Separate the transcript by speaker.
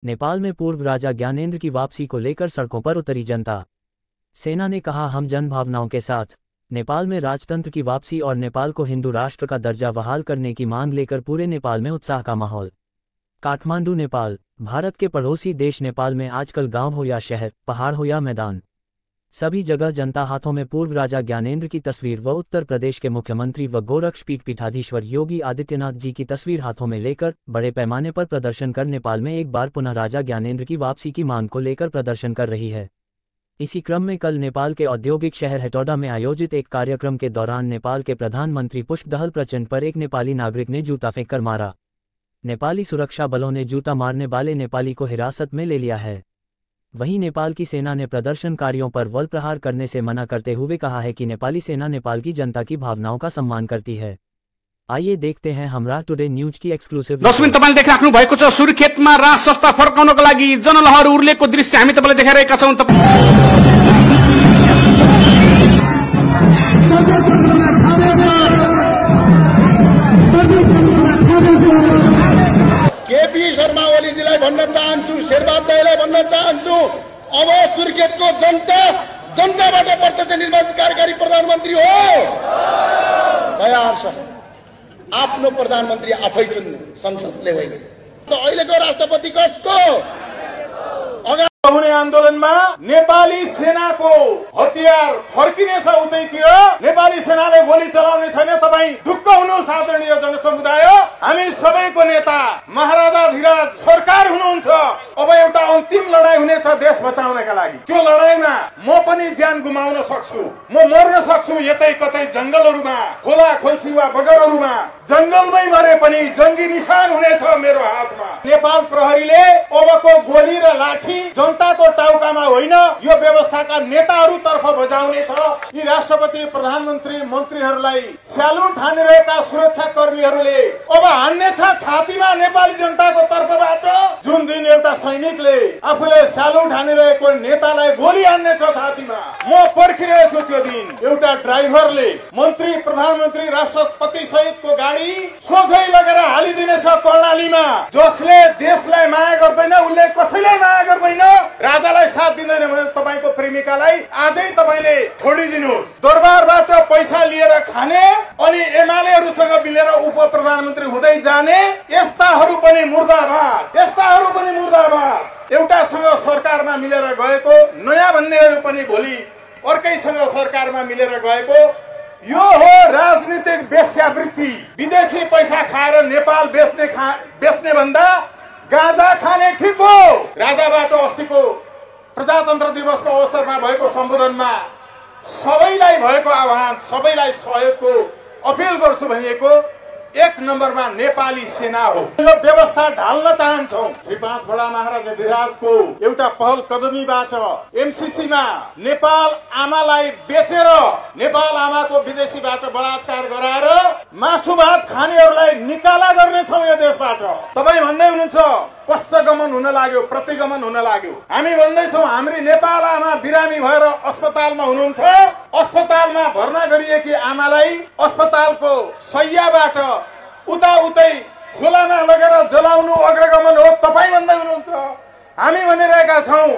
Speaker 1: नेपाल में पूर्व राजा ज्ञानेंद्र की वापसी को लेकर सड़कों पर उतरी जनता। सेना ने कहा, हम जनभावनाओं के साथ। नेपाल में राजतंत्र की वापसी और नेपाल को हिंदू राष्ट्र का दर्जा बहाल करने की मांग लेकर पूरे नेपाल में उत्साह का माहौल। काठमांडू, नेपाल। भारत के पड़ोसी देश नेपाल में आजकल गांव हो या शहर, पहाड़ हो या मैदान, सभी जगह जनता हाथों में पूर्व राजा ज्ञानेंद्र की तस्वीर व उत्तर प्रदेश के मुख्यमंत्री व गोरक्षपीठ पीठाधीश्वर योगी आदित्यनाथ जी की तस्वीर हाथों में लेकर बड़े पैमाने पर प्रदर्शन कर नेपाल में एक बार पुनः राजा ज्ञानेंद्र की वापसी की मांग को लेकर प्रदर्शन कर रही है। इसी क्रम में कल नेपाल के औद्योगिक शहर हेटौडा में आयोजित एक कार्यक्रम के दौरान नेपाल के प्रधानमंत्री पुष्पदहल प्रचंड पर एक नेपाली नागरिक ने जूता फेंक कर मारा। नेपाली सुरक्षा बलों ने जूता मारने वाले नेपाली को हिरासत में ले लिया है। वहीं नेपाल की सेना ने प्रदर्शनकारियों पर बल प्रहार करने से मना करते हुए कहा है कि नेपाली सेना नेपाल की जनता की भावनाओं का सम्मान करती है। आइए देखते हैं हमरा टुडे न्यूज की एक्सक्लुसिभ।
Speaker 2: दर्शक तपाईले देखिराख्नु भएको छ सुर्खेतमा राज संस्था फर्काउनको लागि जनलहर उर्लेको दृश्य हामी तपाईलाई देखाइरहेका छौं।
Speaker 3: केपी शर्मा ओलीजीलाई भन्न चाहन्छु, शेरबहादुर दाइलाई भन्न चाहन्छु, अब सुर्खेतको जनताबाट प्रत्यक्ष निर्वाचित कार्यकारी प्रधानमन्त्री हो तयार छ। आफ्नो प्रधानमन्त्री आफै चुन्नु, संसदले होइन। त अहिलेको राष्ट्रपति कसको?
Speaker 4: हुने आन्दोलनमा नेपाली सेनाको हतियार फर्किनेछ उतैतिर, नेपाली सेनाले गोली चलाउने छैन। तपाई ढुक्क हुनुहोस् आदरणीय जनसमुदाय, हामी सबैको नेता महाराजा धीराज सरकार हुनुहुन्छ। अब एउटा अन्तिम लडाई हुनेछ देश बचाउनका लागि। त्यो लडाईमा म पनि ज्यान गुमाउन सक्छु, म मर्न सक्छु यतै कतै जंगलहरुमा, खोला खोल्सी वा बगरहरुमा। जंगलमै मरे पनि जंगी निशान हुनेछ मेरो हातमा। नेपाल प्रहरीले अबको गोली र लाठी जनताको टाउकामा होइन, यो व्यवस्थाका नेताहरूतर्फ बजाउनेछ। यी राष्ट्रपति, प्रधानमन्त्री, मन्त्रीहरूलाई स्यालुट हानिरहेका सुरक्षा कर्मीहरूले अब हान्नेछ छातीमा नेपाली जनताको तर्फबाट। जुन दिन एउटा सैनिकले आफूले स्यालुट हानिरहेको नेतालाई गोली हान्नेछ छातीमा, म पर्खिरहेछु त्यो दिन। एउटा ड्राइभरले मन्त्री, प्रधानमन्त्री, राष्ट्रपति सहितको गाडी सोझै लगेर हालिदिनेछ कर्णालीमा। जसले देशलाई माया गर्दैन उसले कसैलाई माया गर्दैन। राजालाई साथ दिँदैन भने तपाईको प्रेमिकालाई आजै तपाईले छोडिदिनुहोस्। दरबारबाट पैसा लिएर खाने अनि एमालेहरुसँग मिलेर उप प्रधानमन्त्री हुँदै जाने यस्ताहरु पनि मुर्दाबाद, यस्ताहरु पनि मुर्दाबाद। एउटासँग सरकारमा मिलेर गएको नयाँ भन्नेहरु पनि भोलि अर्कैसँग सरकारमा मिलेर गएको, यो हो राजनीतिक वेश्यावृत्ति। विदेशी पैसा खाएर नेपाल बेच्ने भन्दा गाँजा खाने ठीक हो। राजाबाट अस्तिको प्रजातन्त्र दिवसको अवसरमा भएको सम्बोधनमा सबैलाई भएको आह्वान, सबैलाई सहयोगको अपिल गर्छु भनिएको एक नम्बरमा नेपाली सेना हो। यो व्यवस्था ढाल्न चाहन्छौ। श्री 5 बडा महाराजा धीराजको एउटा पहल कदमीबाट एमसीसीमा नेपाल आमालाई बेचेर नेपाल आमाको विदेशीबाट बलात्कार गराएर मासु भात खानेहरूलाई निकाला गर्नेछौ यो देशबाट। तपाई भन्दै हुनुहुन्छ पश्चगमन हुन लाग्यो, प्रतिगमन हुन लाग्यो। हामी भन्दैछौ हाम्रो नेपाल आमा बिरामी भएर अस्पतालमा हुनुहुन्छ। अस्पतालमा भर्ना गरिएकी आमालाई अस्पतालको शय्याबाट उताउतै खोलामा लगेर जलाउनु अग्रगमन हो तपाई भन्दै हुनुहुन्छ। हामी भनिरहेका छौं